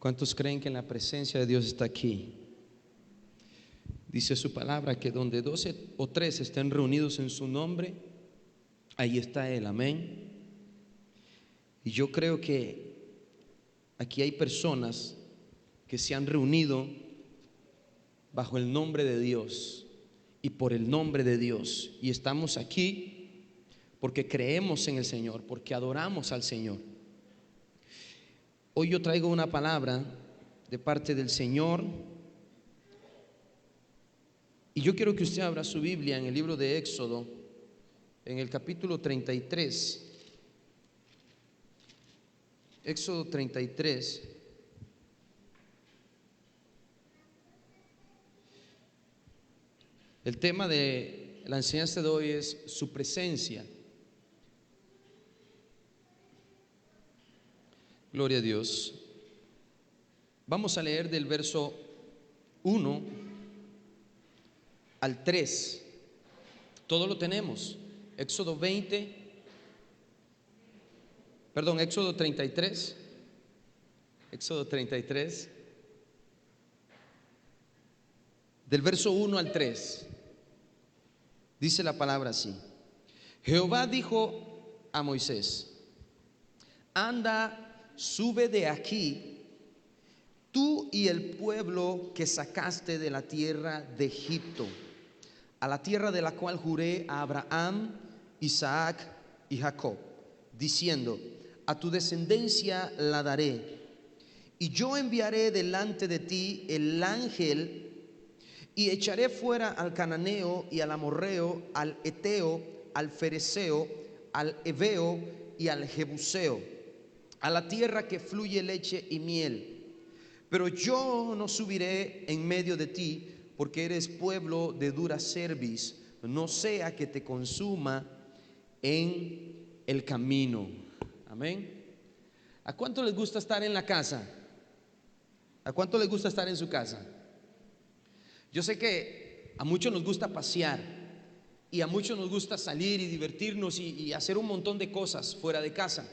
¿Cuántos creen que en la presencia de Dios está aquí? Dice su palabra que donde 12 o 3 estén reunidos en su nombre, ahí está Él, amén. Y yo creo que aquí hay personas que se han reunido bajo el nombre de Dios y por el nombre de Dios, y estamos aquí porque creemos en el Señor, porque adoramos al Señor. Hoy yo traigo una palabra de parte del Señor, y yo quiero que usted abra su Biblia en el libro de Éxodo, en el capítulo 33. Éxodo 33. El tema de la enseñanza de hoy es su presencia. Gloria a Dios. Vamos a leer del verso 1 al 3. Todo lo tenemos. Éxodo 33. Éxodo 33. Del verso 1 al 3. Dice la palabra así: Jehová dijo a Moisés: anda, sube de aquí, tú y el pueblo que sacaste de la tierra de Egipto, a la tierra de la cual juré a Abraham, Isaac y Jacob, diciendo: a tu descendencia la daré, y yo enviaré delante de ti el ángel, y echaré fuera al cananeo y al amorreo, al eteo, al fereceo, al heveo y al jebuseo, a la tierra que fluye leche y miel. Pero yo no subiré en medio de ti, porque eres pueblo de dura cerviz, no sea que te consuma en el camino. Amén. ¿A cuánto les gusta estar en la casa? ¿A cuánto les gusta estar en su casa? Yo sé que a muchos nos gusta pasear, y a muchos nos gusta salir y divertirnos y hacer un montón de cosas fuera de casa,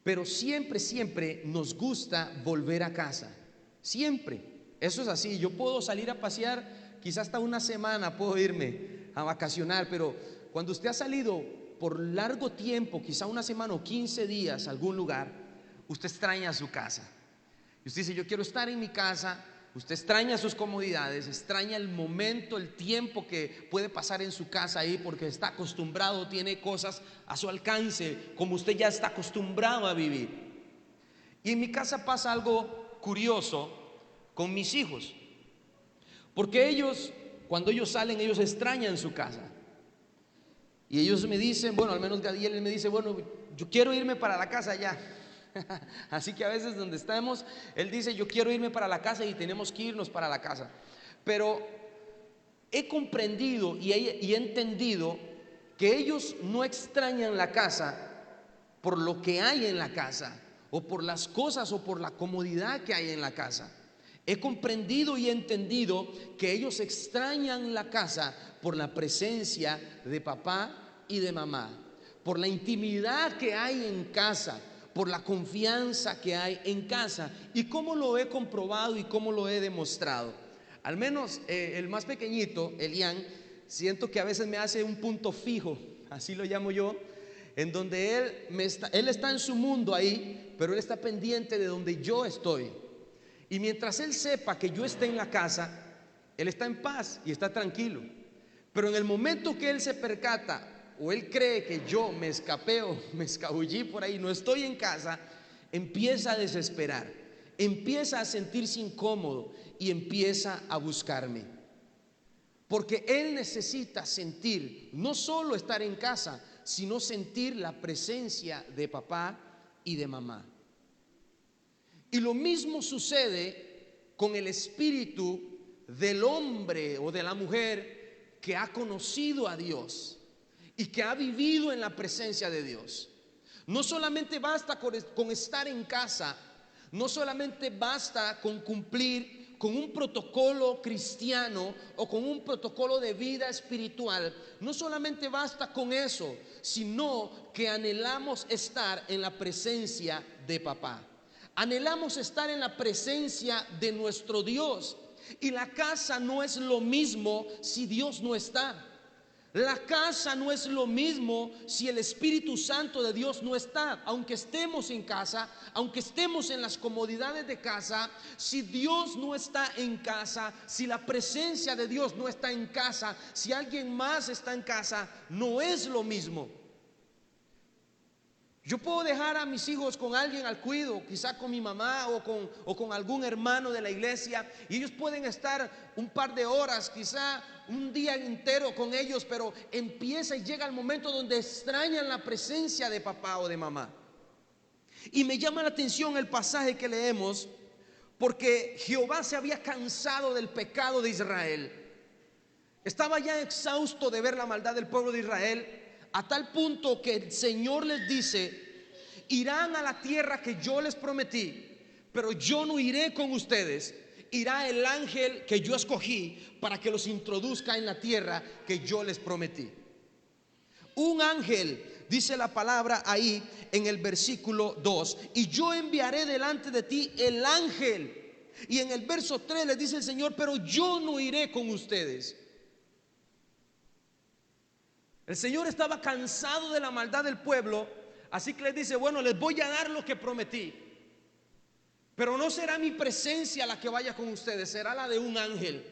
pero siempre nos gusta volver a casa. Siempre, eso es así. Yo puedo salir a pasear, quizás hasta una semana puedo irme a vacacionar, pero cuando usted ha salido por largo tiempo, quizá una semana o 15 días a algún lugar, usted extraña su casa. Y usted dice: yo quiero estar en mi casa. Usted extraña sus comodidades, extraña el momento, el tiempo que puede pasar en su casa ahí, porque está acostumbrado, tiene cosas a su alcance, como usted ya está acostumbrado a vivir. Y en mi casa pasa algo curioso con mis hijos, porque ellos, cuando ellos salen, ellos extrañan su casa. Y ellos me dicen, bueno, al menos Gadiel me dice: bueno, yo quiero irme para la casa ya. Así que a veces donde estamos, él dice: yo quiero irme para la casa, y tenemos que irnos para la casa. Pero he comprendido y he entendido que ellos no extrañan la casa por lo que hay en la casa, o por las cosas, o por la comodidad que hay en la casa. He comprendido y entendido que ellos extrañan la casa por la presencia de papá y de mamá, por la intimidad que hay en casa, por la confianza que hay en casa. ¿Y cómo lo he comprobado y cómo lo he demostrado? Al menos el más pequeñito, Elian, siento que a veces me hace un punto fijo, así lo llamo yo, en donde él está en su mundo ahí, pero él está pendiente de donde yo estoy. Y mientras él sepa que yo esté en la casa, él está en paz y está tranquilo. Pero en el momento que él se percata, o él cree que yo me escapé o me escabullí por ahí, no estoy en casa, empieza a desesperar, empieza a sentirse incómodo y empieza a buscarme, porque él necesita sentir, no solo estar en casa, sino sentir la presencia de papá y de mamá. Y lo mismo sucede con el espíritu del hombre o de la mujer que ha conocido a Dios y que ha vivido en la presencia de Dios. No solamente basta con estar en casa, no solamente basta con cumplir con un protocolo cristiano o con un protocolo de vida espiritual, no solamente basta con eso, sino que anhelamos estar en la presencia de papá. Anhelamos estar en la presencia de nuestro Dios. Y la casa no es lo mismo si Dios no está. La casa no es lo mismo si el Espíritu Santo de Dios no está. Aunque estemos en casa, aunque estemos en las comodidades de casa, si Dios no está en casa, si la presencia de Dios no está en casa, si alguien más está en casa, no es lo mismo. Yo puedo dejar a mis hijos con alguien al cuido, quizá con mi mamá o con algún hermano de la iglesia, y ellos pueden estar un par de horas, quizá un día entero con ellos, pero empieza y llega el momento donde extrañan la presencia de papá o de mamá. Y me llama la atención el pasaje que leemos, porque Jehová se había cansado del pecado de Israel. Estaba ya exhausto de ver la maldad del pueblo de Israel, a tal punto que el Señor les dice: irán a la tierra que yo les prometí, pero yo no iré con ustedes. Irá el ángel que yo escogí para que los introduzca en la tierra que yo les prometí. Un ángel, dice la palabra ahí en el versículo 2: y yo enviaré delante de ti el ángel. Y en el verso 3 les dice el Señor: pero yo no iré con ustedes. El Señor estaba cansado de la maldad del pueblo, así que les dice: bueno, les voy a dar lo que prometí, pero no será mi presencia la que vaya con ustedes, será la de un ángel.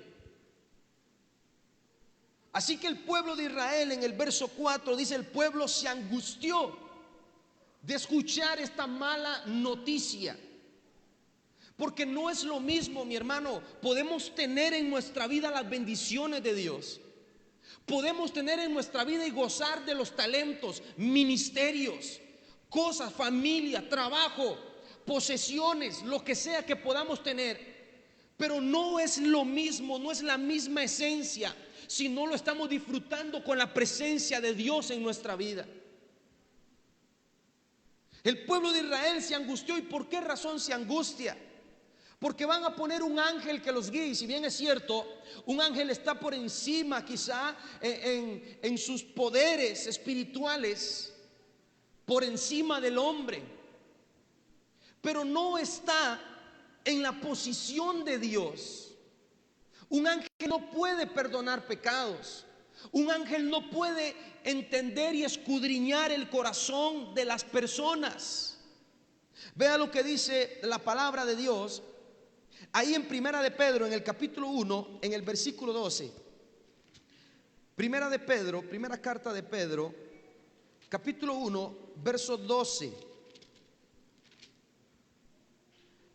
Así que el pueblo de Israel, en el verso 4 dice: el pueblo se angustió de escuchar esta mala noticia. Porque no es lo mismo, mi hermano. Podemos tener en nuestra vida las bendiciones de Dios, podemos tener en nuestra vida y gozar de los talentos, ministerios, cosas, familia, trabajo, posesiones, lo que sea que podamos tener, pero no es lo mismo, no es la misma esencia si no lo estamos disfrutando con la presencia de Dios en nuestra vida. El pueblo de Israel se angustió. ¿Y por qué razón se angustia? Porque van a poner un ángel que los guíe. Y si bien es cierto, un ángel está por encima quizá en sus poderes espirituales, por encima del hombre, pero no está en la posición de Dios. Un ángel no puede perdonar pecados. Un ángel no puede entender y escudriñar el corazón de las personas. Vea lo que dice la palabra de Dios ahí en Primera de Pedro, en el capítulo 1, en el versículo 12. Primera de Pedro, primera carta de Pedro, capítulo 1, verso 12.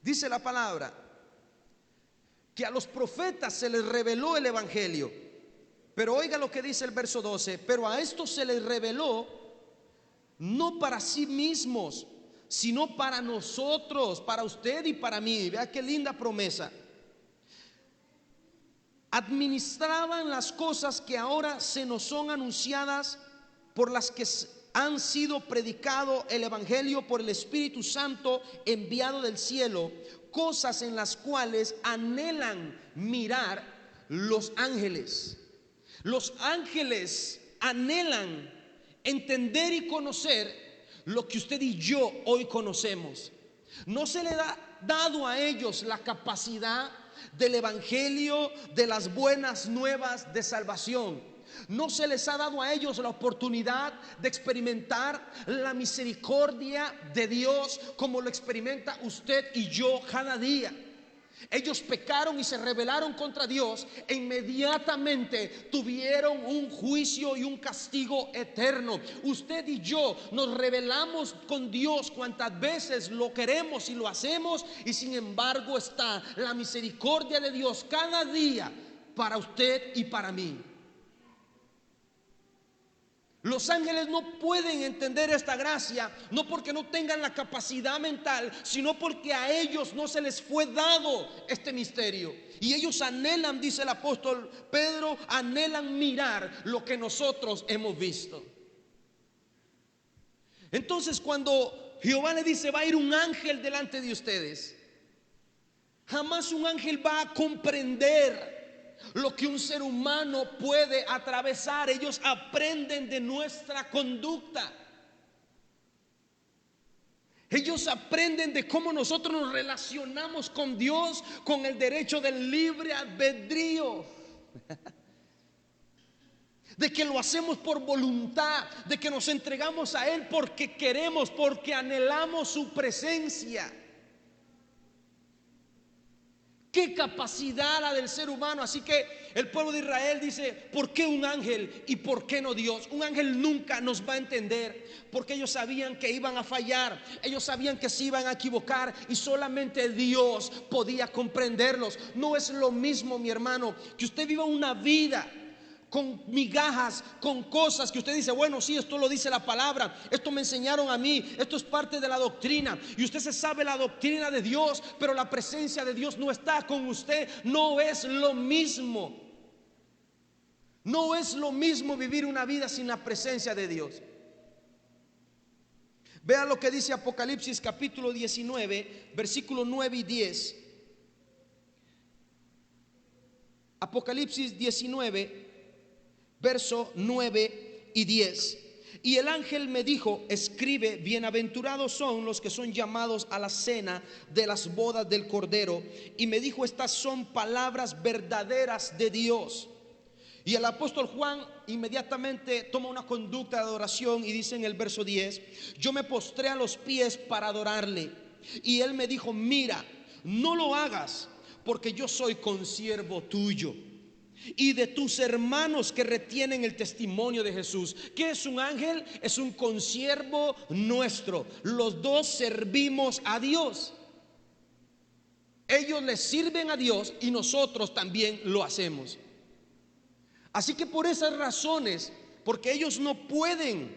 Dice la palabra que a los profetas se les reveló el evangelio. Pero oiga lo que dice el verso 12: pero a estos se les reveló no para sí mismos, sino para nosotros, para usted y para mí. Vea qué linda promesa. Administraban las cosas que ahora se nos son anunciadas, por las que han sido predicado el evangelio por el Espíritu Santo enviado del cielo, cosas en las cuales anhelan mirar los ángeles. Los ángeles anhelan entender y conocer lo que usted y yo hoy conocemos. No se le ha dado a ellos la capacidad del evangelio, de las buenas nuevas de salvación. No se les ha dado a ellos la oportunidad de experimentar la misericordia de Dios como lo experimenta usted y yo cada día. Ellos pecaron y se rebelaron contra Dios e inmediatamente tuvieron un juicio y un castigo eterno. Usted y yo nos rebelamos con Dios cuantas veces lo queremos y lo hacemos, y sin embargo está la misericordia de Dios cada día para usted y para mí. Los ángeles no pueden entender esta gracia, no porque no tengan la capacidad mental, sino porque a ellos no se les fue dado este misterio. Y ellos anhelan, dice el apóstol Pedro, anhelan mirar lo que nosotros hemos visto. Entonces, cuando Jehová le dice: va a ir un ángel delante de ustedes, jamás un ángel va a comprender lo que un ser humano puede atravesar. Ellos aprenden de nuestra conducta. Ellos aprenden de cómo nosotros nos relacionamos con Dios, con el derecho del libre albedrío. De que lo hacemos por voluntad, de que nos entregamos a Él porque queremos, porque anhelamos su presencia. Qué capacidad la del ser humano. Así que el pueblo de Israel dice: ¿por qué un ángel y por qué no Dios? Un ángel nunca nos va a entender, porque ellos sabían que iban a fallar, ellos sabían que se iban a equivocar, y solamente Dios podía comprenderlos. No es lo mismo, mi hermano, que usted viva una vida con migajas, con cosas que usted dice: bueno, sí, esto lo dice la palabra, esto me enseñaron a mí, esto es parte de la doctrina, y usted se sabe la doctrina de Dios, pero la presencia de Dios no está con usted. No es lo mismo. No es lo mismo vivir una vida sin la presencia de Dios. Vea lo que dice Apocalipsis capítulo 19, versículos 9 y 10. Apocalipsis 19, verso 9 y 10. Y el ángel me dijo: escribe, bienaventurados son los que son llamados a la cena de las bodas del Cordero. Y me dijo: estas son palabras verdaderas de Dios. Y el apóstol Juan inmediatamente toma una conducta de adoración y dice en el verso 10: yo me postré a los pies para adorarle. Y él me dijo: mira, no lo hagas, porque yo soy consiervo tuyo y de tus hermanos que retienen el testimonio de Jesús. ¿Qué es un ángel? Es un consiervo nuestro. Los dos servimos a Dios. Ellos le sirven a Dios y nosotros también lo hacemos. Así que por esas razones, porque ellos no pueden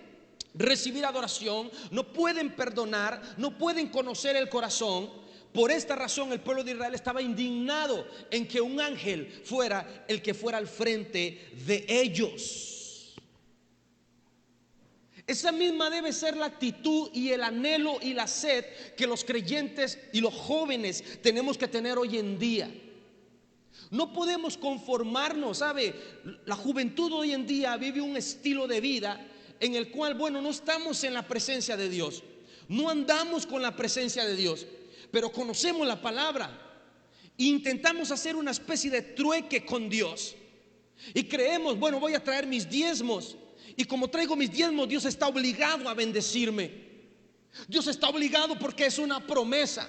recibir adoración, no pueden perdonar, no pueden conocer el corazón, por esta razón el pueblo de Israel estaba indignado en que un ángel fuera el que fuera al frente de ellos. Esa misma debe ser la actitud y el anhelo y la sed que los creyentes y los jóvenes tenemos que tener hoy en día. No podemos conformarnos, ¿sabe? La juventud hoy en día vive un estilo de vida en el cual, bueno, no estamos en la presencia de Dios, no andamos con la presencia de Dios, pero conocemos la palabra e intentamos hacer una especie de trueque con Dios. Y creemos: bueno, voy a traer mis diezmos, y como traigo mis diezmos, Dios está obligado a bendecirme. Dios está obligado porque es una promesa.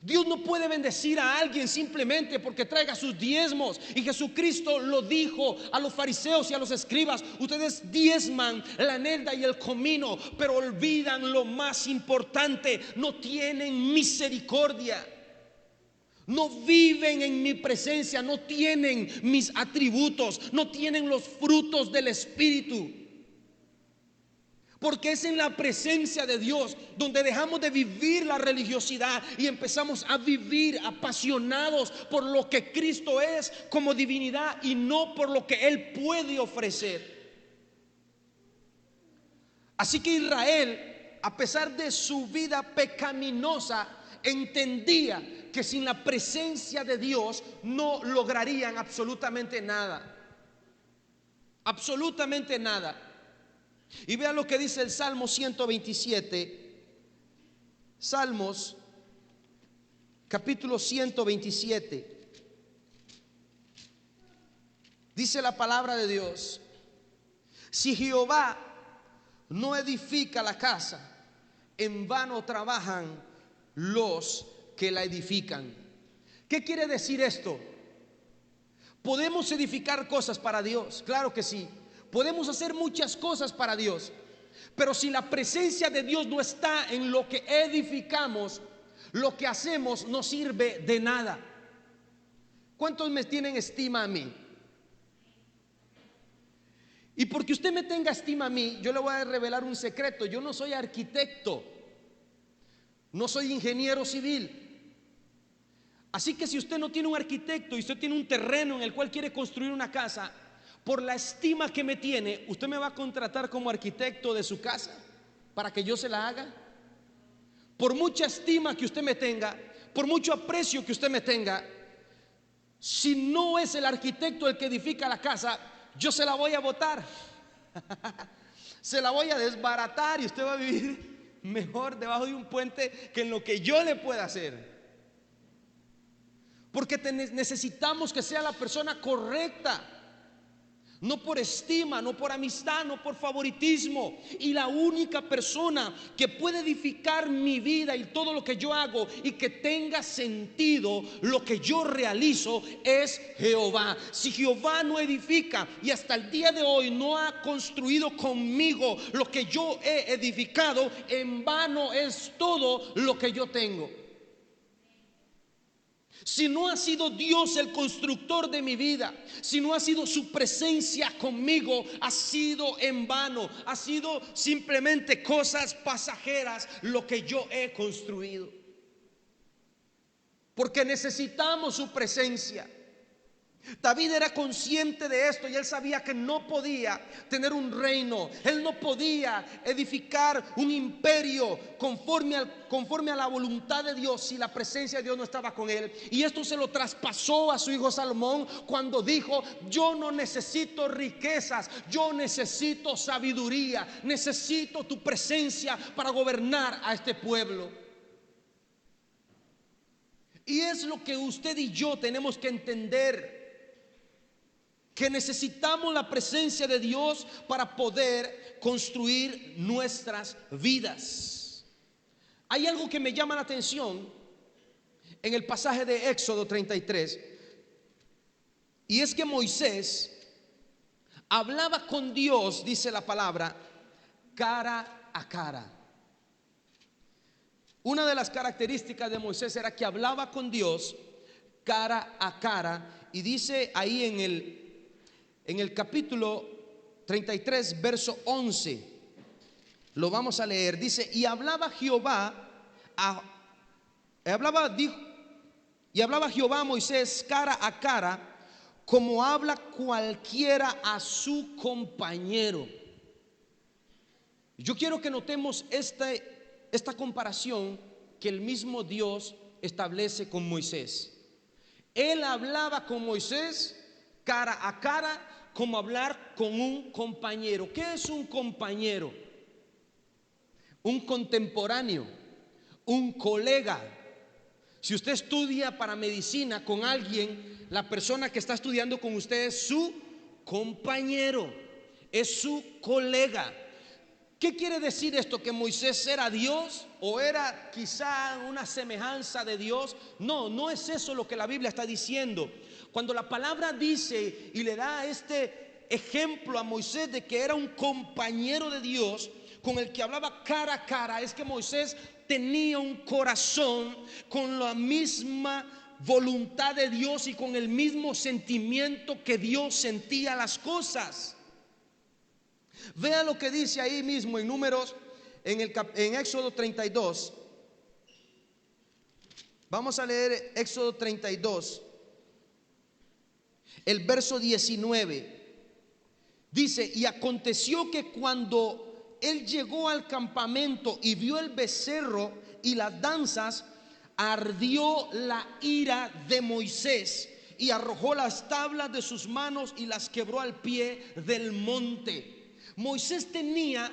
Dios no puede bendecir a alguien simplemente porque traiga sus diezmos. Y Jesucristo lo dijo a los fariseos y a los escribas: ustedes diezman la enelda y el comino, pero olvidan lo más importante: no tienen misericordia, no viven en mi presencia, no tienen mis atributos, no tienen los frutos del Espíritu. Porque es en la presencia de Dios donde dejamos de vivir la religiosidad y empezamos a vivir apasionados por lo que Cristo es como divinidad y no por lo que Él puede ofrecer. Así que Israel, a pesar de su vida pecaminosa, entendía que sin la presencia de Dios no lograrían absolutamente nada. Absolutamente nada. Y vean lo que dice el Salmo 127. Salmos capítulo 127. Dice la palabra de Dios: si Jehová no edifica la casa, en vano trabajan los que la edifican. ¿Qué quiere decir esto? ¿Podemos edificar cosas para Dios? Claro que sí. Podemos hacer muchas cosas para Dios, pero si la presencia de Dios no está en lo que edificamos, lo que hacemos no sirve de nada. ¿Cuántos me tienen estima a mí? Y porque usted me tenga estima a mí, yo le voy a revelar un secreto: yo no soy arquitecto, no soy ingeniero civil. Así que si usted no tiene un arquitecto y usted tiene un terreno en el cual quiere construir una casa, por la estima que me tiene, ¿usted me va a contratar como arquitecto de su casa para que yo se la haga? Por mucha estima que usted me tenga, por mucho aprecio que usted me tenga, si no es el arquitecto el que edifica la casa, yo se la voy a botar. Se la voy a desbaratar y usted va a vivir mejor debajo de un puente que en lo que yo le pueda hacer. Porque necesitamos que sea la persona correcta, no por estima, no por amistad, no por favoritismo. Y la única persona que puede edificar mi vida y todo lo que yo hago y que tenga sentido lo que yo realizo es Jehová. Si Jehová no edifica y hasta el día de hoy no ha construido conmigo lo que yo he edificado, en vano es todo lo que yo tengo. Si no ha sido Dios el constructor de mi vida, si no ha sido su presencia conmigo, ha sido en vano, ha sido simplemente cosas pasajeras lo que yo he construido. Porque necesitamos su presencia. David era consciente de esto y él sabía que no podía tener un reino, él no podía edificar un imperio conforme a la voluntad de Dios si la presencia de Dios no estaba con él. Y esto se lo traspasó a su hijo Salomón cuando dijo: yo no necesito riquezas, yo necesito sabiduría, necesito tu presencia para gobernar a este pueblo. Y es lo que usted y yo tenemos que entender, que necesitamos la presencia de Dios para poder construir nuestras vidas. Hay algo que me llama la atención en el pasaje de Éxodo 33, y es que Moisés hablaba con Dios, dice la palabra, cara a cara. Una de las características de Moisés era que hablaba con Dios cara a cara, y dice ahí en el capítulo 33, verso 11, lo vamos a leer. Dice: y hablaba Jehová a Moisés cara a cara, como habla cualquiera a su compañero. Yo quiero que notemos esta comparación que el mismo Dios establece con Moisés. Él hablaba con Moisés cara a cara, como hablar con un compañero. ¿Qué es un compañero? Un contemporáneo, un colega. Si usted estudia para medicina con alguien, la persona que está estudiando con usted es su compañero, es su colega. ¿Qué quiere decir esto? ¿Que Moisés era Dios o era quizá una semejanza de Dios? No, no es eso lo que la Biblia está diciendo. Cuando la palabra dice y le da este ejemplo a Moisés de que era un compañero de Dios con el que hablaba cara a cara, es que Moisés tenía un corazón con la misma voluntad de Dios y con el mismo sentimiento que Dios sentía las cosas. Vea lo que dice ahí mismo en Números, en Éxodo 32. Vamos a leer Éxodo 32, el verso 19. Dice: y aconteció que cuando él llegó al campamento y vio el becerro y las danzas, ardió la ira de Moisés y arrojó las tablas de sus manos y las quebró al pie del monte. Moisés tenía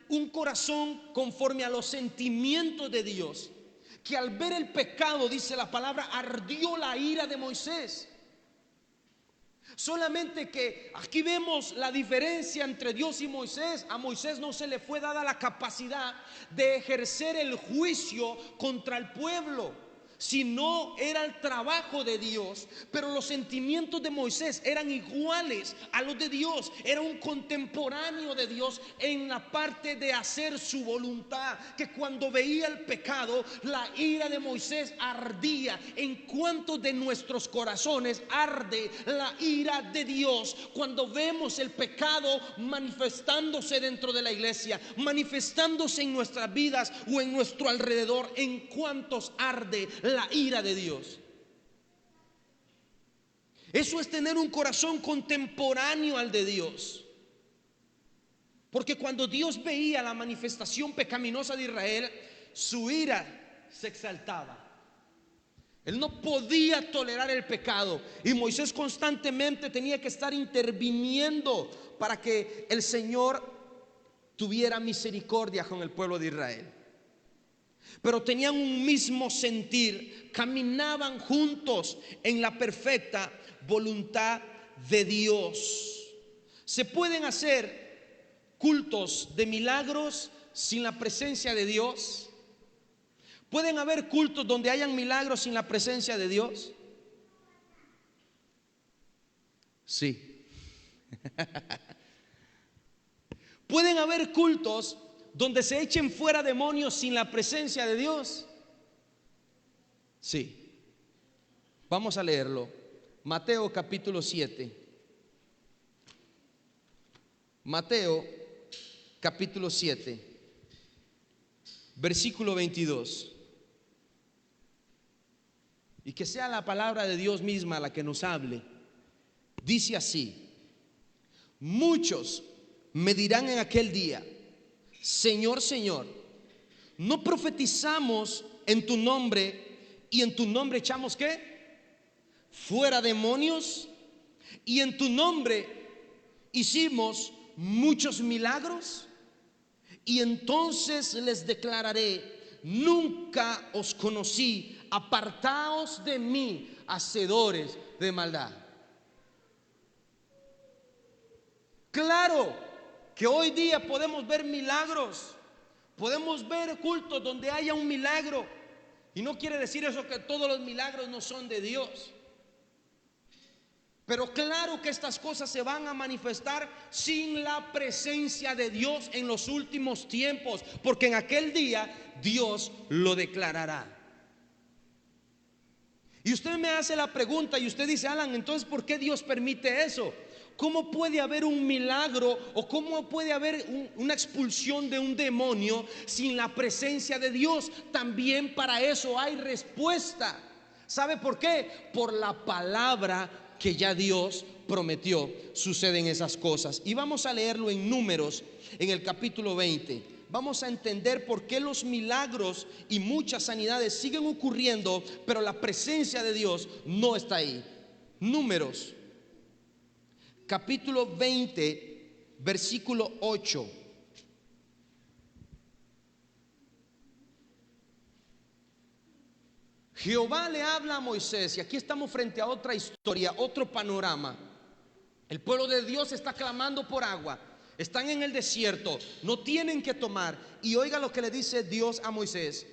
un corazón conforme a los sentimientos de Dios, que al ver el pecado, dice la palabra, ardió la ira de Moisés. Solamente que aquí vemos la diferencia entre Dios y Moisés. A Moisés no se le fue dada la capacidad de ejercer el juicio contra el pueblo, sino era el trabajo de Dios. Pero los sentimientos de Moisés eran iguales a los de Dios. Era un contemporáneo de Dios en la parte de hacer su voluntad, que cuando veía el pecado, la ira de Moisés ardía. ¿En cuántos de nuestros corazones arde la ira de Dios cuando vemos el pecado manifestándose dentro de la iglesia, manifestándose en nuestras vidas o en nuestro alrededor? ¿En cuántos arde la ira de Dios? Eso es tener un corazón contemporáneo al de Dios. Porque cuando Dios veía la manifestación pecaminosa de Israel, su ira se exaltaba. Él no podía tolerar el pecado, y Moisés constantemente tenía que estar interviniendo para que el Señor tuviera misericordia con el pueblo de Israel. Pero tenían un mismo sentir, caminaban juntos en la perfecta voluntad de Dios. Se pueden hacer cultos de milagros sin la presencia de Dios. ¿Pueden haber cultos donde hayan milagros sin la presencia de Dios? Sí. ¿Pueden haber cultos donde se echen fuera demonios sin la presencia de Dios? Sí. Vamos a leerlo. Mateo capítulo 7. Mateo capítulo 7, versículo 22. Y que sea la palabra de Dios misma la que nos hable. Dice así: muchos me dirán en aquel día: Señor, Señor, ¿no profetizamos en tu nombre y en tu nombre echamos qué? Fuera demonios, y en tu nombre hicimos muchos milagros? Y entonces les declararé: nunca os conocí, apartaos de mí, hacedores de maldad. Claro que hoy día podemos ver milagros, podemos ver cultos donde haya un milagro, y no quiere decir eso que todos los milagros no son de Dios. Pero claro que estas cosas se van a manifestar sin la presencia de Dios en los últimos tiempos, porque en aquel día Dios lo declarará. Y usted me hace la pregunta y usted dice: Alan, entonces ¿por qué Dios permite eso? ¿Cómo puede haber un milagro o cómo puede haber una expulsión de un demonio sin la presencia de Dios? También para eso hay respuesta. ¿Sabe por qué? Por la palabra que ya Dios prometió. Suceden esas cosas. Y vamos a leerlo en Números, en el capítulo 20. Vamos a entender por qué los milagros y muchas sanidades siguen ocurriendo, pero la presencia de Dios no está ahí. Números capítulo 20, versículo 8. Jehová le habla a Moisés, y aquí estamos frente a otra historia, otro panorama. El pueblo de Dios está clamando por agua, están en el desierto, no tienen que tomar. Y oiga lo que le dice Dios a Moisés: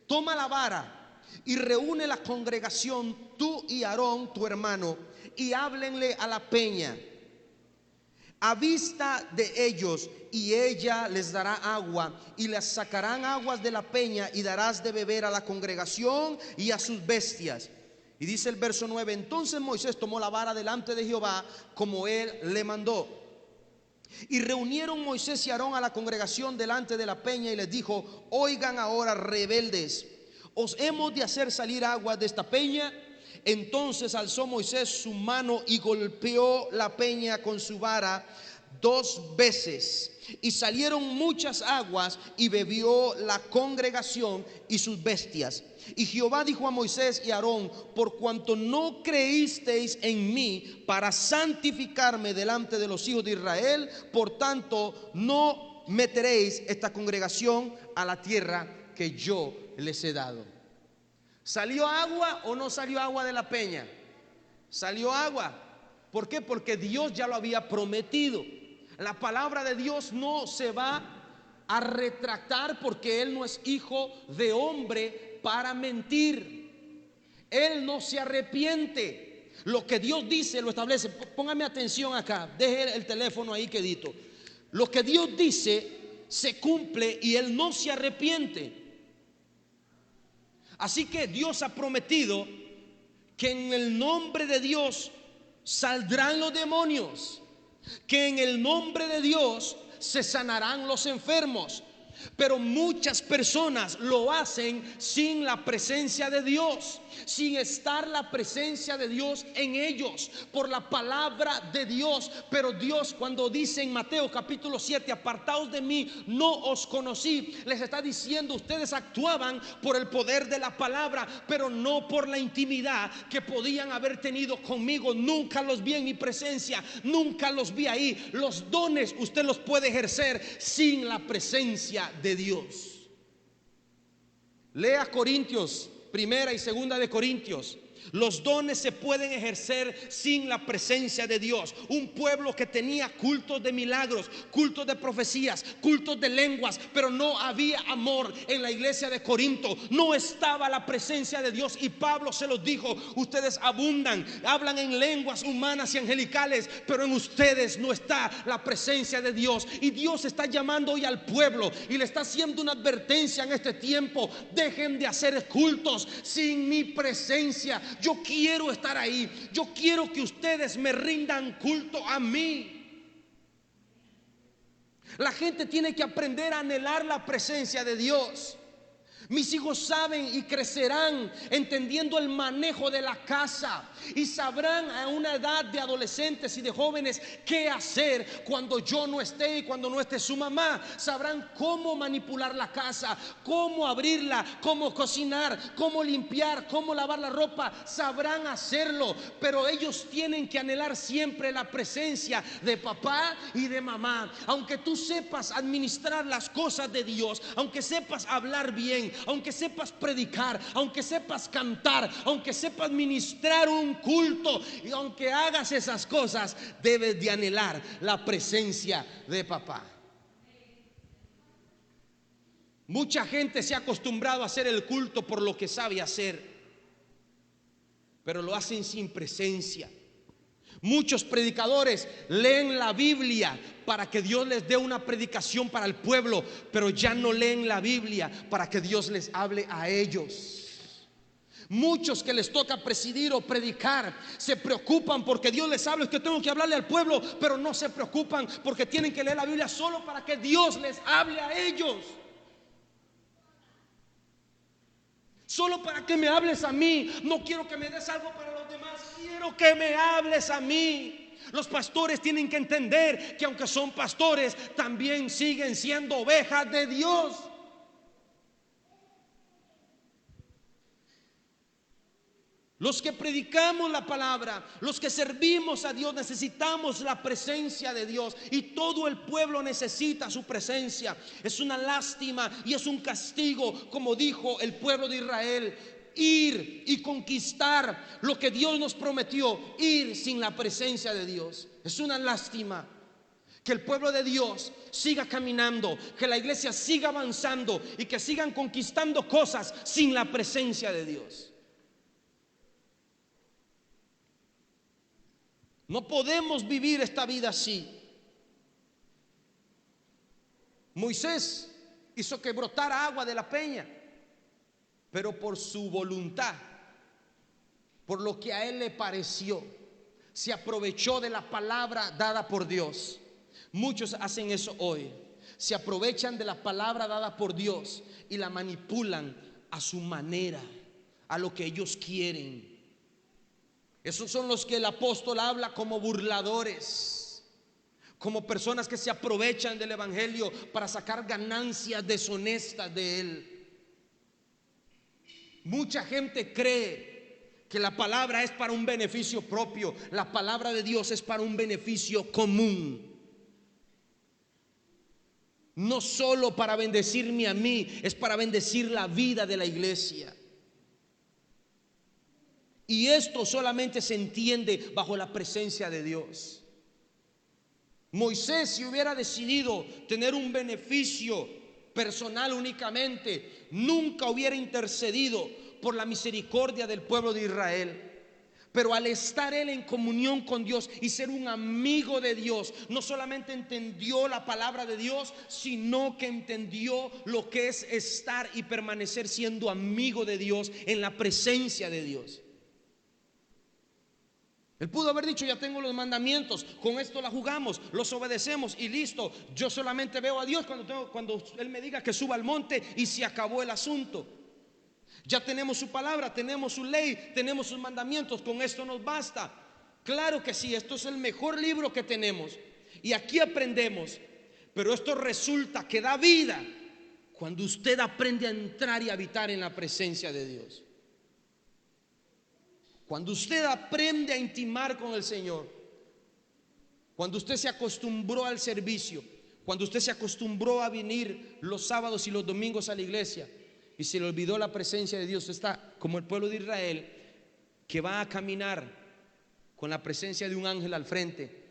toma la vara y reúne la congregación, tú y Aarón tu hermano, y háblenle a la peña a vista de ellos, y ella les dará agua, y les sacarán aguas de la peña, y darás de beber a la congregación y a sus bestias. Y dice el verso 9: entonces Moisés tomó la vara delante de Jehová como él le mandó. Y reunieron Moisés y Aarón a la congregación delante de la peña, y les dijo: oigan ahora, rebeldes, ¿os hemos de hacer salir agua de esta peña? Entonces alzó Moisés su mano y golpeó la peña con su vara 2 veces, y salieron muchas aguas, y bebió la congregación y sus bestias. Y Jehová dijo a Moisés y a Aarón: por cuanto no creísteis en mí para santificarme delante de los hijos de Israel, por tanto no meteréis esta congregación a la tierra que yo les he dado. ¿Salió agua o no salió agua de la peña? Salió agua. ¿Por qué? Porque Dios ya lo había prometido. La palabra de Dios no se va a retractar, porque Él no es hijo de hombre para mentir. Él no se arrepiente. Lo que Dios dice lo establece. Póngame atención acá, deje el teléfono ahí quedito. Lo que Dios dice se cumple, y Él no se arrepiente. Así que Dios ha prometido que en el nombre de Dios saldrán los demonios, que en el nombre de Dios se sanarán los enfermos, Pero muchas personas lo hacen sin la presencia de Dios, sin estar la presencia de Dios en ellos, por la palabra de Dios. Pero Dios, cuando dice en Mateo capítulo 7, apartaos de mí, no os conocí, les está diciendo: ustedes actuaban por el poder de la palabra, pero no por la intimidad que podían haber tenido conmigo. Nunca los vi en mi presencia, nunca los vi ahí. Los dones usted los puede ejercer sin la presencia de Dios. Lea Corintios, primera y segunda de Corintios. Los dones se pueden ejercer sin la presencia de Dios. Un pueblo que tenía cultos de milagros, cultos de profecías, cultos de lenguas, pero no había amor en la iglesia de Corinto. No estaba la presencia de Dios. Y Pablo se los dijo: ustedes abundan, hablan en lenguas humanas y angelicales, pero en ustedes no está la presencia de Dios. Y Dios está llamando hoy al pueblo y le está haciendo una advertencia en este tiempo: dejen de hacer cultos sin mi presencia. Yo quiero estar ahí. Yo quiero que ustedes me rindan culto a mí. La gente tiene que aprender a anhelar la presencia de Dios. Mis hijos saben y crecerán entendiendo el manejo de la casa, y sabrán a una edad de adolescentes y de jóvenes qué hacer cuando yo no esté y cuando no esté su mamá. Sabrán cómo manipular la casa, cómo abrirla, cómo cocinar, cómo limpiar, cómo lavar la ropa. Sabrán hacerlo, pero ellos tienen que anhelar siempre la presencia de papá y de mamá. Aunque tú sepas administrar las cosas de Dios, aunque sepas hablar bien, aunque sepas predicar, aunque sepas cantar, aunque sepas ministrar un culto, y aunque hagas esas cosas, debes de anhelar la presencia de papá. Mucha gente se ha acostumbrado a hacer el culto por lo que sabe hacer, pero lo hacen sin presencia. Muchos predicadores leen la Biblia para que Dios les dé una predicación para el pueblo, pero ya no leen la Biblia para que Dios les hable a ellos. Muchos que les toca presidir o predicar se preocupan porque Dios les habla, es que tengo que hablarle al pueblo, pero no se preocupan porque tienen que leer la Biblia solo para que Dios les hable a ellos. Solo para que me hables a mí. No quiero que me des algo para los demás, quiero que me hables a mí. Los pastores tienen que entender que aunque son pastores, también siguen siendo ovejas de Dios. Los que predicamos la palabra, los que servimos a Dios, necesitamos la presencia de Dios, y todo el pueblo necesita su presencia. Es una lástima y es un castigo, como dijo el pueblo de Israel, ir y conquistar lo que Dios nos prometió, ir sin la presencia de Dios. Es una lástima que el pueblo de Dios siga caminando, que la iglesia siga avanzando y que sigan conquistando cosas sin la presencia de Dios. No podemos vivir esta vida así. Moisés hizo que brotara agua de la peña, pero por su voluntad, por lo que a él le pareció, se aprovechó de la palabra dada por Dios. Muchos hacen eso hoy. Se aprovechan de la palabra dada por Dios y la manipulan a su manera, a lo que ellos quieren. Esos son los que el apóstol habla como burladores, como personas que se aprovechan del evangelio para sacar ganancias deshonestas de él. Mucha gente cree que la palabra es para un beneficio propio. La palabra de Dios es para un beneficio común. No solo para bendecirme a mí, es para bendecir la vida de la iglesia. Y esto solamente se entiende bajo la presencia de Dios. Moisés, si hubiera decidido tener un beneficio personal únicamente, nunca hubiera intercedido por la misericordia del pueblo de Israel. Pero al estar él en comunión con Dios y ser un amigo de Dios, no solamente entendió la palabra de Dios, sino que entendió lo que es estar y permanecer siendo amigo de Dios en la presencia de Dios. Él pudo haber dicho: ya tengo los mandamientos, con esto la jugamos, los obedecemos y listo. Yo solamente veo a Dios cuando Él me diga que suba al monte y se acabó el asunto. Ya tenemos su palabra, tenemos su ley, tenemos sus mandamientos, con esto nos basta. Claro que sí, esto es el mejor libro que tenemos y aquí aprendemos. Pero esto resulta que da vida cuando usted aprende a entrar y habitar en la presencia de Dios. Cuando usted aprende a intimar con el Señor, cuando usted se acostumbró al servicio, cuando usted se acostumbró a venir los sábados y los domingos a la iglesia y se le olvidó la presencia de Dios, usted está como el pueblo de Israel que va a caminar con la presencia de un ángel al frente,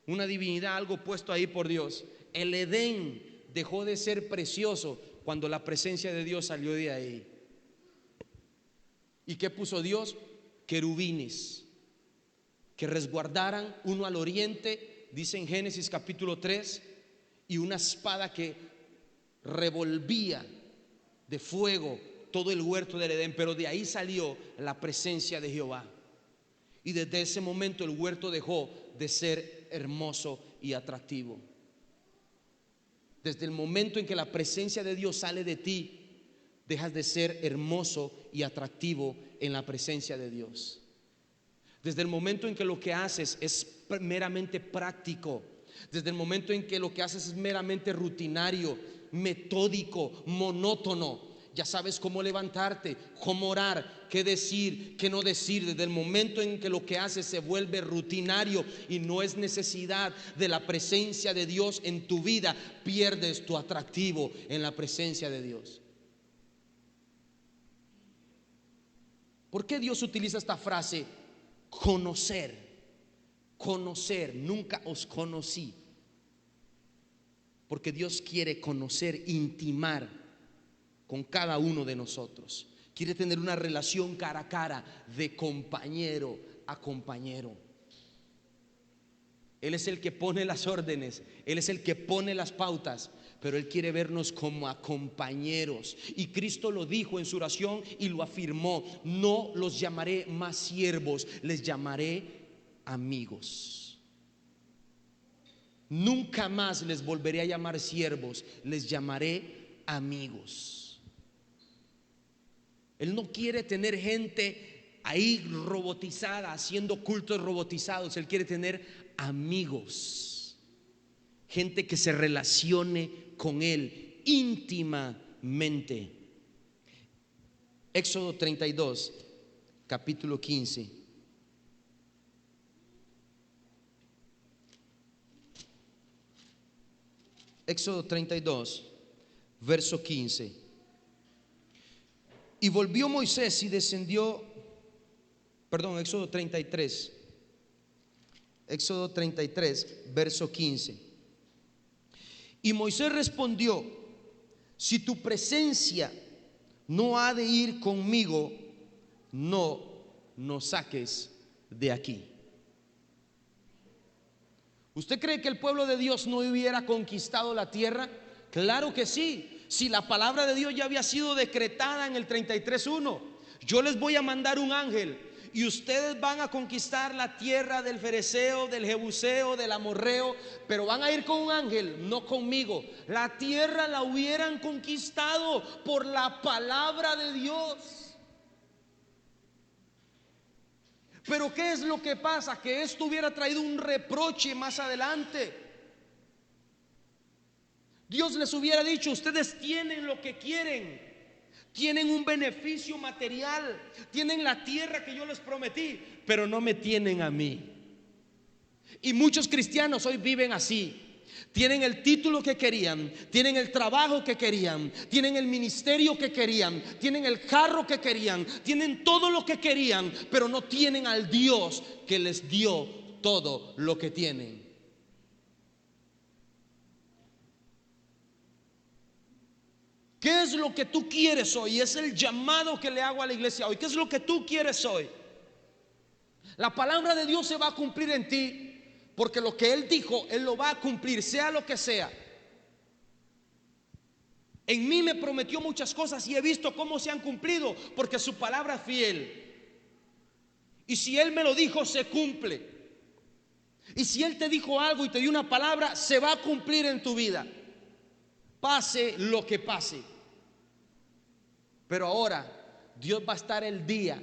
una divinidad, algo puesto ahí por Dios. El Edén dejó de ser precioso cuando la presencia de Dios salió de ahí. ¿Y qué puso Dios? Querubines que resguardaran, uno al oriente, dice en Génesis capítulo 3, y una espada que revolvía de fuego todo el huerto del Edén. Pero de ahí salió la presencia de Jehová, y desde ese momento el huerto dejó de ser hermoso y atractivo. Desde el momento en que la presencia de Dios sale de ti, dejas de ser hermoso y atractivo en la presencia de Dios. Desde el momento en que lo que haces es meramente práctico, desde el momento en que lo que haces es meramente rutinario, metódico, monótono, ya sabes cómo levantarte, cómo orar, qué decir, qué no decir. Desde el momento en que lo que haces se vuelve rutinario y no es necesidad de la presencia de Dios en tu vida, pierdes tu atractivo en la presencia de Dios. ¿Por qué Dios utiliza esta frase? Conocer, conocer, nunca os conocí. Porque Dios quiere conocer, intimar con cada uno de nosotros. Quiere tener una relación cara a cara, de compañero a compañero. Él es el que pone las órdenes, Él es el que pone las pautas, pero Él quiere vernos como a compañeros. Y Cristo lo dijo en su oración y lo afirmó: no los llamaré más siervos, les llamaré amigos. Nunca más les volveré a llamar siervos, les llamaré amigos. Él no quiere tener gente ahí robotizada, haciendo cultos robotizados. Él quiere tener amigos, gente que se relacione con Él íntimamente. Éxodo 32, capítulo 15. Éxodo 32, verso 15. Y volvió Moisés y descendió, Éxodo 33. Éxodo 33, verso 15. Y Moisés respondió: si tu presencia no ha de ir conmigo, no nos saques de aquí. ¿Usted cree que el pueblo de Dios no hubiera conquistado la tierra? Claro que sí. Si la palabra de Dios ya había sido decretada en el 33:1, yo les voy a mandar un ángel y ustedes van a conquistar la tierra del fereceo, del jebuseo, del amorreo, pero van a ir con un ángel, no conmigo. La tierra la hubieran conquistado por la palabra de Dios. Pero ¿qué es lo que pasa? Que esto hubiera traído un reproche más adelante. Dios les hubiera dicho: ustedes tienen lo que quieren, tienen un beneficio material, tienen la tierra que yo les prometí, pero no me tienen a mí. Y muchos cristianos hoy viven así. Tienen el título que querían, tienen el trabajo que querían, tienen el ministerio que querían, tienen el carro que querían, tienen todo lo que querían, pero no tienen al Dios que les dio todo lo que tienen. ¿Qué es lo que tú quieres hoy? Es el llamado que le hago a la iglesia hoy. ¿Qué es lo que tú quieres hoy? La palabra de Dios se va a cumplir en ti, porque lo que Él dijo, Él lo va a cumplir, sea lo que sea. En mí me prometió muchas cosas y he visto cómo se han cumplido, porque su palabra es fiel. Y si Él me lo dijo, se cumple. Y si Él te dijo algo y te dio una palabra, se va a cumplir en tu vida, pase lo que pase. Pero ahora Dios va a estar el día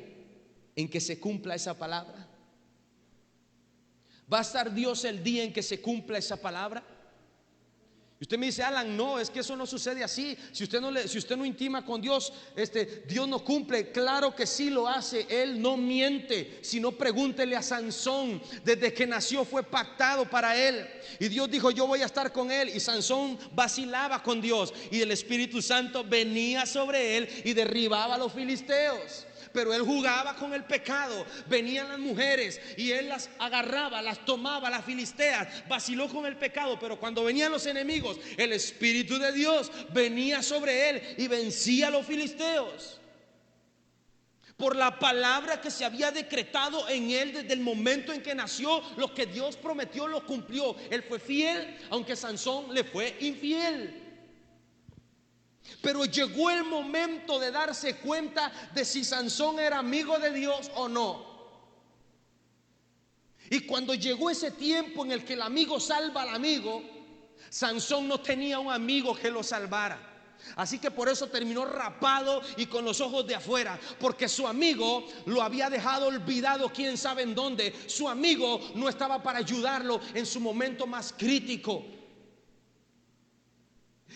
en que se cumpla esa palabra. ¿Va a estar Dios el día en que se cumpla esa palabra? Y usted me dice: Alan, no, es que eso no sucede así. Si usted no intima con Dios, Dios no cumple. Claro que sí lo hace. Él no miente. Si no, pregúntele a Sansón. Desde que nació fue pactado para él. Y Dios dijo: yo voy a estar con él. Y Sansón vacilaba con Dios. Y el Espíritu Santo venía sobre él y derribaba a los filisteos. Pero él jugaba con el pecado. Venían las mujeres y él las agarraba, las tomaba, las filisteas. Vaciló con el pecado. Pero cuando venían los enemigos, el Espíritu de Dios venía sobre él y vencía a los filisteos. Por la palabra que se había decretado en él desde el momento en que nació. Lo que Dios prometió lo cumplió. Él fue fiel, aunque Sansón le fue infiel. Pero llegó el momento de darse cuenta de si Sansón era amigo de Dios o no. Y cuando llegó ese tiempo en el que el amigo salva al amigo, Sansón no tenía un amigo que lo salvara. Así que por eso terminó rapado y con los ojos de afuera, porque su amigo lo había dejado olvidado, quién sabe en dónde. Su amigo no estaba para ayudarlo en su momento más crítico.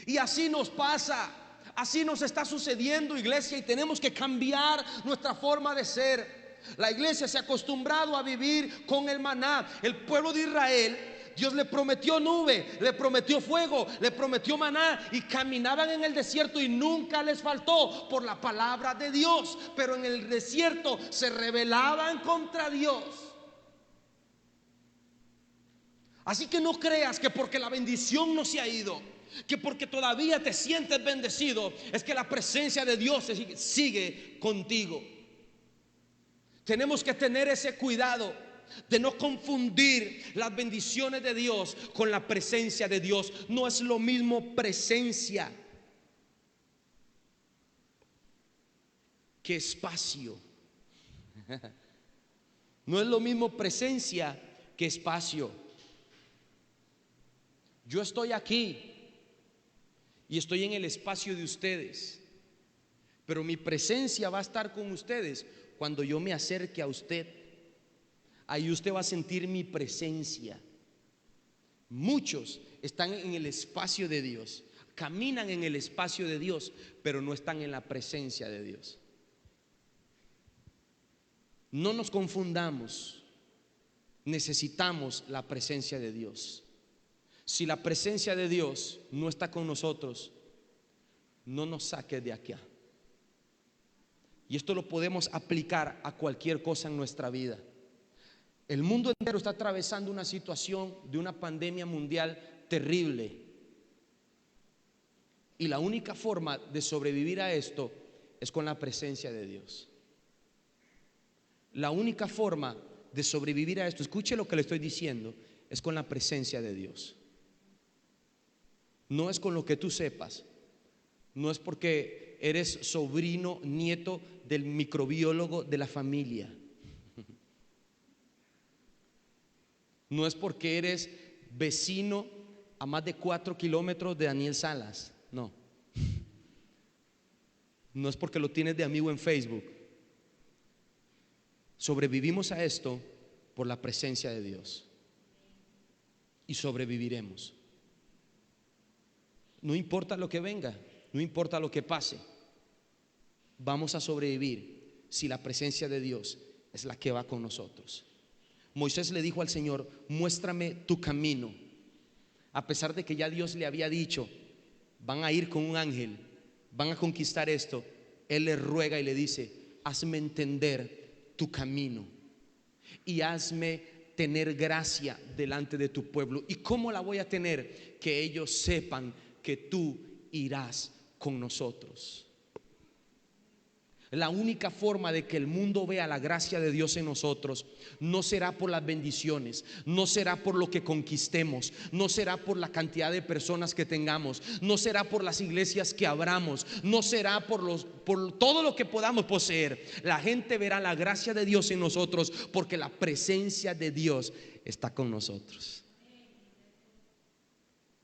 Y así nos pasa. Así nos está sucediendo, iglesia, y tenemos que cambiar nuestra forma de ser. La iglesia se ha acostumbrado a vivir con el maná. El pueblo de Israel, Dios le prometió nube, le prometió fuego, le prometió maná, y caminaban en el desierto y nunca les faltó por la palabra de Dios. Pero en el desierto se rebelaban contra Dios. Así que no creas que porque la bendición no se ha ido, que porque todavía te sientes bendecido, es que la presencia de Dios sigue contigo. Tenemos que tener ese cuidado de no confundir las bendiciones de Dios con la presencia de Dios. No es lo mismo presencia que espacio. No es lo mismo presencia que espacio. Yo estoy aquí y estoy en el espacio de ustedes, pero mi presencia va a estar con ustedes cuando yo me acerque a usted. Ahí usted va a sentir mi presencia. Muchos están en el espacio de Dios, caminan en el espacio de Dios, pero no están en la presencia de Dios. No nos confundamos. Necesitamos la presencia de Dios. Si la presencia de Dios no está con nosotros, no nos saque de aquí. Y esto lo podemos aplicar a cualquier cosa en nuestra vida. El mundo entero está atravesando una situación de una pandemia mundial terrible. Y la única forma de sobrevivir a esto es con la presencia de Dios. La única forma de sobrevivir a esto, escuche lo que le estoy diciendo, es con la presencia de Dios. No es con lo que tú sepas. No es porque eres sobrino, nieto del microbiólogo de la familia. No es porque eres vecino a más de 4 kilómetros de Daniel Salas. No. No es porque lo tienes de amigo en Facebook. Sobrevivimos a esto por la presencia de Dios. Y sobreviviremos. No importa lo que venga, no importa lo que pase, vamos a sobrevivir si la presencia de Dios es la que va con nosotros. Moisés le dijo al Señor: muéstrame tu camino. A pesar de que ya Dios le había dicho: van a ir con un ángel, van a conquistar esto, él le ruega y le dice: hazme entender tu camino y hazme tener gracia delante de tu pueblo. ¿Y cómo la voy a tener? Que ellos sepan que tú irás con nosotros. La única forma de que el mundo vea la gracia de Dios en nosotros no será por las bendiciones, no será por lo que conquistemos, no será por la cantidad de personas que tengamos, no será por las iglesias que abramos, no será por todo lo que podamos poseer. La gente verá la gracia de Dios en nosotros porque la presencia de Dios está con nosotros.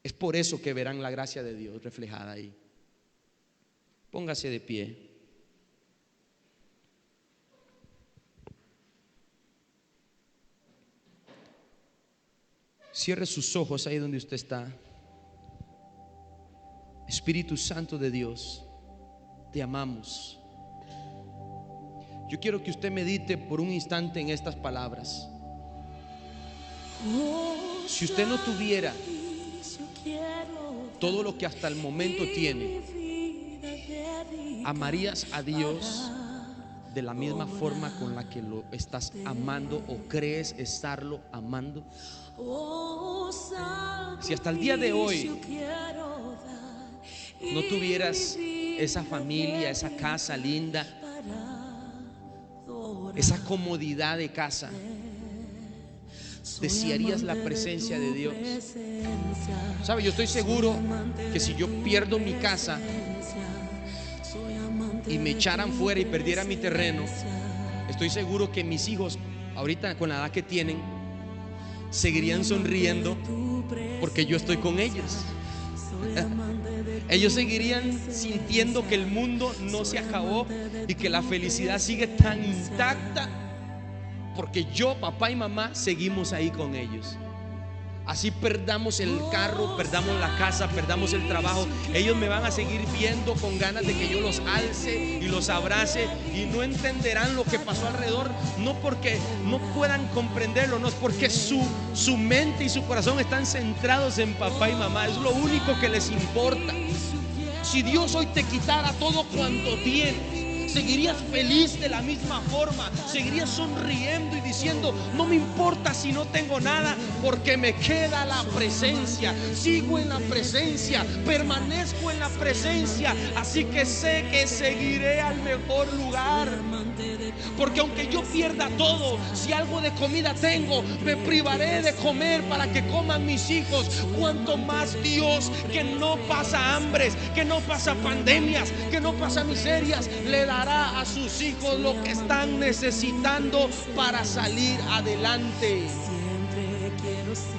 Es por eso que verán la gracia de Dios reflejada ahí. Póngase de pie. Cierre sus ojos ahí donde usted está. Espíritu Santo de Dios, te amamos. Yo quiero que usted medite por un instante en estas palabras. Si usted no tuviera todo lo que hasta el momento tiene, ¿amarías a Dios de la misma forma con la que lo estás amando o crees estarlo amando? Si hasta el día de hoy no tuvieras esa familia, esa casa linda, esa comodidad de casa, ¿desearías la presencia de Dios? ¿Sabe? Yo estoy seguro que si yo pierdo mi casa y me echaran fuera y perdiera mi terreno, estoy seguro que mis hijos, ahorita con la edad que tienen, seguirían sonriendo porque yo estoy con ellos. Ellos seguirían sintiendo que el mundo no se acabó y que la felicidad sigue tan intacta porque yo, papá y mamá, seguimos ahí con ellos. Así perdamos el carro, perdamos la casa, perdamos el trabajo, ellos me van a seguir viendo con ganas de que yo los alce y los abrace, y no entenderán lo que pasó alrededor, no porque no puedan comprenderlo, no es porque su mente y su corazón están centrados en papá y mamá. Es lo único que les importa. Si Dios hoy te quitara todo cuanto tienes, ¿seguirías feliz de la misma forma? ¿Seguirías sonriendo y diciendo: no me importa si no tengo nada, porque me queda la presencia, sigo en la presencia, permanezco en la presencia, así que sé que seguiré al mejor lugar? Porque aunque yo pierda todo, si algo de comida tengo, me privaré de comer para que coman mis hijos. Cuanto más Dios, que no pasa hambres, que no pasa pandemias, que no pasa miserias, le dará a sus hijos lo que están necesitando para salir adelante. Siempre quiero ser.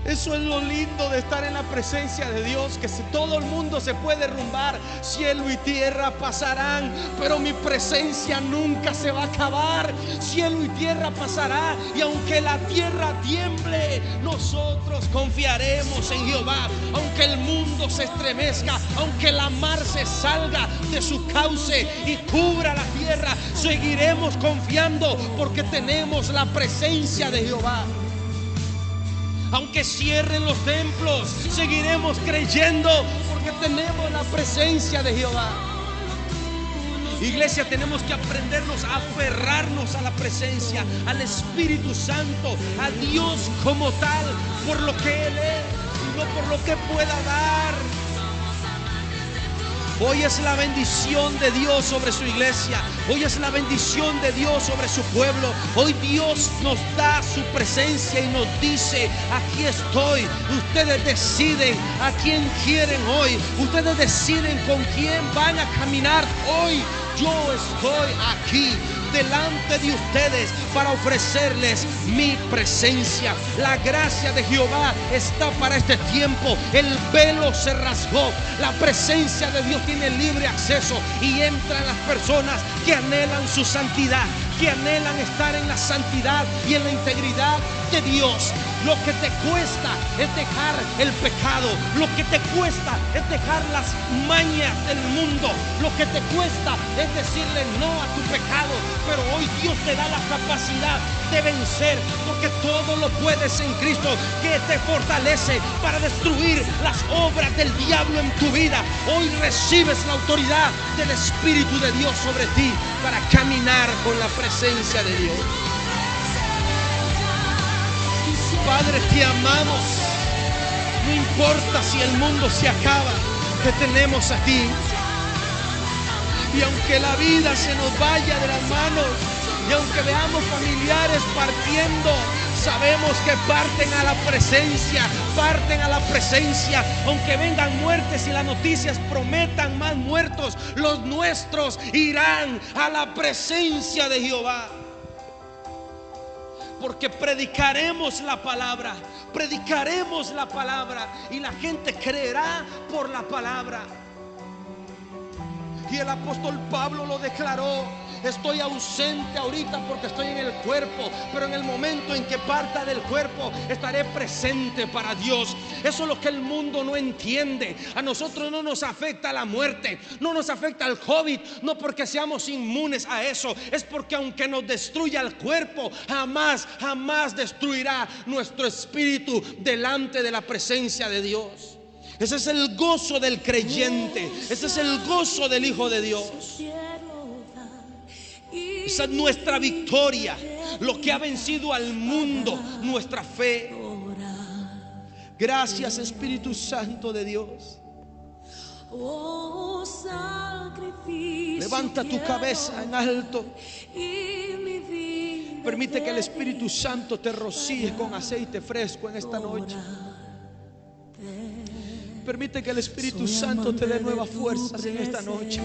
Eso es lo lindo de estar en la presencia de Dios, que si todo el mundo se puede derrumbar, cielo y tierra pasarán, pero mi presencia nunca se va a acabar. Cielo y tierra pasará, y aunque la tierra tiemble, nosotros confiaremos en Jehová. Aunque el mundo se estremezca, aunque la mar se salga de su cauce y cubra la tierra, seguiremos confiando porque tenemos la presencia de Jehová. Aunque cierren los templos, seguiremos creyendo porque tenemos la presencia de Jehová. Iglesia, tenemos que aprendernos a aferrarnos a la presencia, al Espíritu Santo, a Dios como tal, por lo que Él es y no por lo que pueda dar. Hoy es la bendición de Dios sobre su iglesia. Hoy es la bendición de Dios sobre su pueblo. Hoy Dios nos da su presencia y nos dice: aquí estoy. Ustedes deciden a quién quieren hoy. Ustedes deciden con quién van a caminar hoy. Yo estoy aquí delante de ustedes para ofrecerles mi presencia. La gracia de Jehová está para este tiempo. El velo se rasgó. La presencia de Dios tiene libre acceso y entran las personas que anhelan su santidad, que anhelan estar en la santidad y en la integridad de Dios. Lo que te cuesta es dejar el pecado. Lo que te cuesta es dejar las mañas del mundo. Lo que te cuesta es decirle no a tu pecado. Pero hoy Dios te da la capacidad de vencer, porque todo lo puedes en Cristo, que te fortalece para destruir las obras del diablo en tu vida. Hoy recibes la autoridad del Espíritu de Dios sobre ti para caminar con la presencia de Dios. Padre, te amamos. No importa si el mundo se acaba, te tenemos a ti. Y aunque la vida se nos vaya de las manos, y aunque veamos familiares partiendo, sabemos que parten a la presencia, aunque vengan muertes y las noticias prometan más muertos, los nuestros irán a la presencia de Jehová. Porque predicaremos la palabra y la gente creerá por la palabra. Y el apóstol Pablo lo declaró: estoy ausente ahorita porque estoy en el cuerpo, pero en el momento en que parta del cuerpo estaré presente para Dios. Eso es lo que el mundo no entiende. A nosotros no nos afecta la muerte, no nos afecta el COVID, no porque seamos inmunes a eso, es porque aunque nos destruya el cuerpo, jamás destruirá nuestro espíritu delante de la presencia de Dios. Ese es el gozo del creyente, ese es el gozo del Hijo de Dios. Esa es nuestra victoria, lo que ha vencido al mundo, nuestra fe. Gracias, Espíritu Santo de Dios. Levanta tu cabeza en alto. Permite que el Espíritu Santo te rocíe con aceite fresco en esta noche. Permite que el Espíritu Santo te dé nuevas fuerzas en esta noche.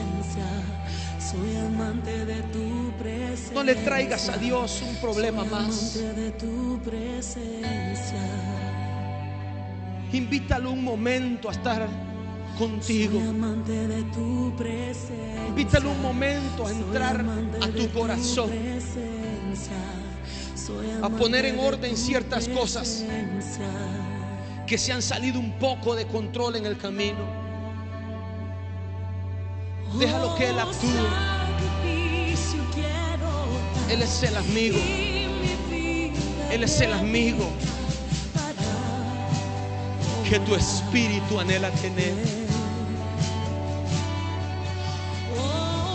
Soy amante de tu presencia. No le traigas a Dios un problema más. Soy amante de tu presencia. Invítalo un momento a estar contigo. Soy amante de tu presencia. Invítalo un momento a entrar a tu corazón, a poner en orden ciertas cosas que se han salido un poco de control en el camino. Déjalo que Él actúe. Él es el amigo. Él es el amigo que tu espíritu anhela tener.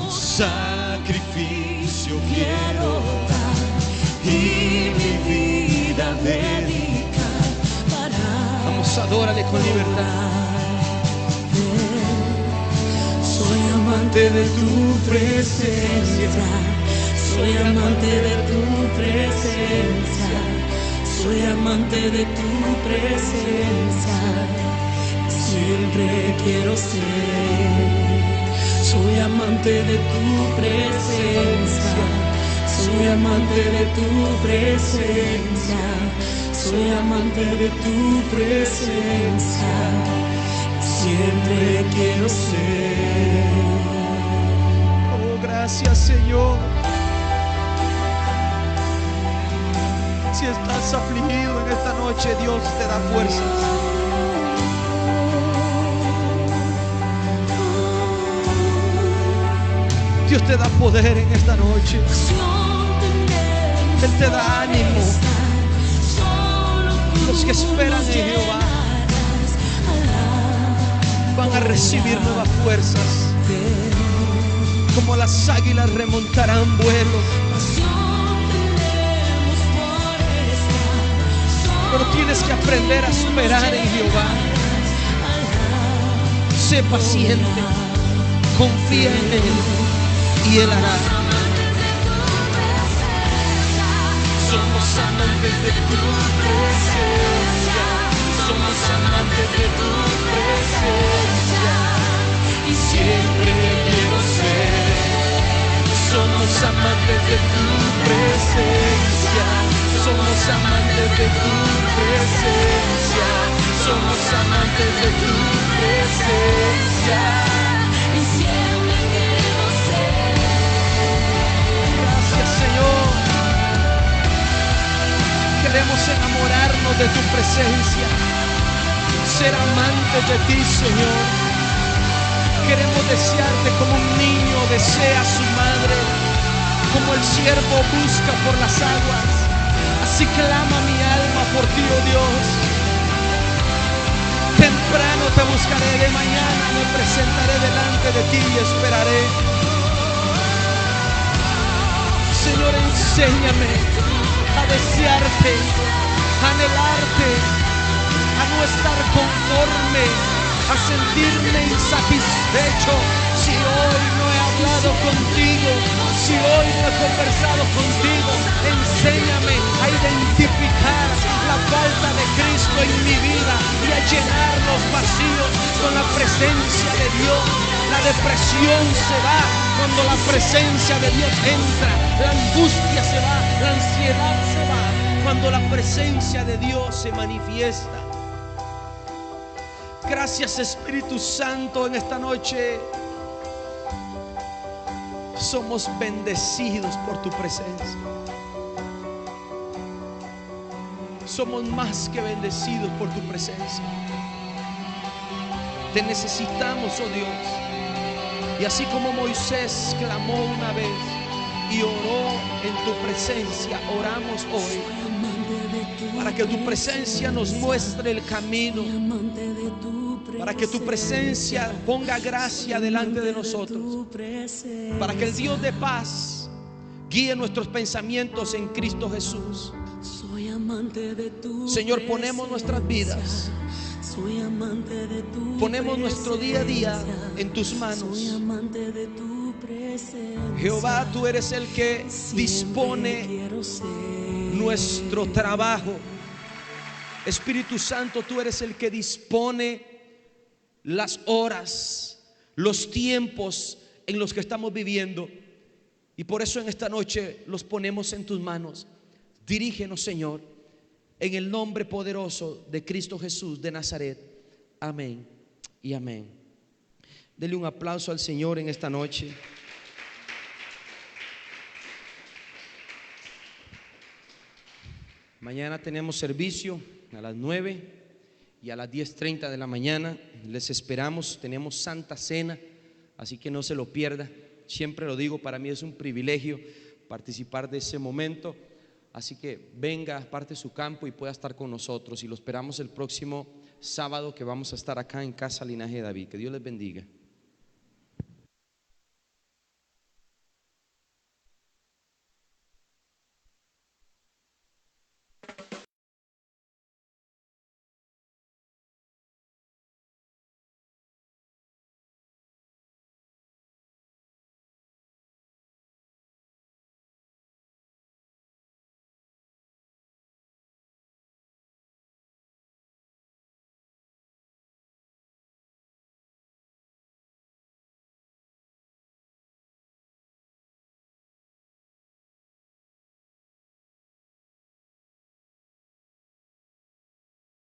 Sacrificio quiero dar y mi vida dedicar. Vamos, adórale con libertad. Soy amante de tu presencia. Soy amante de tu presencia. Soy amante de tu presencia. Siempre quiero ser. Soy amante de tu presencia. Soy amante de tu presencia. Soy amante de tu presencia. Siempre quiero ser. Oh, gracias, Señor. Si estás afligido en esta noche, Dios te da fuerzas. Dios te da poder en esta noche. Él te da ánimo. Los que esperan en Jehová van a recibir nuevas fuerzas. Como las águilas remontarán vuelos. Pero tienes que aprender a esperar en Jehová. Sé paciente, confía en Él y Él hará. Somos amantes de tu presencia. Somos amantes de tu presencia. Y siempre quiero ser. Somos amantes de tu presencia. Somos amantes de tu presencia. Somos amantes de tu presencia. Y siempre quiero ser. Gracias, Señor. Queremos enamorarnos de tu presencia, ser amantes de ti, Señor. Queremos desearte como un niño desea a su madre, como el siervo busca por las aguas. Así clama mi alma por ti, oh Dios. Temprano te buscaré, de mañana me presentaré delante de ti y esperaré. Señor, enséñame a desearte, a anhelarte, a no estar conforme, a a sentirme insatisfecho si hoy no he hablado contigo, si hoy no he conversado contigo. Enséñame a identificar la falta de Cristo en mi vida y a llenar los vacíos con la presencia de Dios. La depresión se va cuando la presencia de Dios entra. La angustia se va, la ansiedad se va cuando la presencia de Dios se manifiesta. Gracias, Espíritu Santo, en esta noche somos bendecidos por tu presencia. Somos más que bendecidos por tu presencia. Te necesitamos, oh Dios. Y así como Moisés clamó una vez y oró en tu presencia, oramos hoy para que tu presencia nos muestre el camino, para que tu presencia ponga gracia delante de nosotros, para que el Dios de paz guíe nuestros pensamientos en Cristo Jesús. Señor, ponemos nuestras vidas, ponemos nuestro día a día en tus manos. Jehová, tú eres el que dispone nuestro trabajo. Espíritu Santo, tú eres el que dispone las horas, los tiempos en los que estamos viviendo. Y por eso en esta noche los ponemos en tus manos. Dirígenos, Señor, en el nombre poderoso de Cristo Jesús de Nazaret. Amén y amén. Dele un aplauso al Señor en esta noche. Mañana tenemos servicio a las 9 y a las 10:30 de la mañana. Les esperamos, tenemos Santa Cena, así que no se lo pierda. Siempre lo digo, para mí es un privilegio participar de ese momento. Así que venga, aparte su campo y pueda estar con nosotros. Y lo esperamos el próximo sábado, que vamos a estar acá en Casa Linaje de David. Que Dios les bendiga.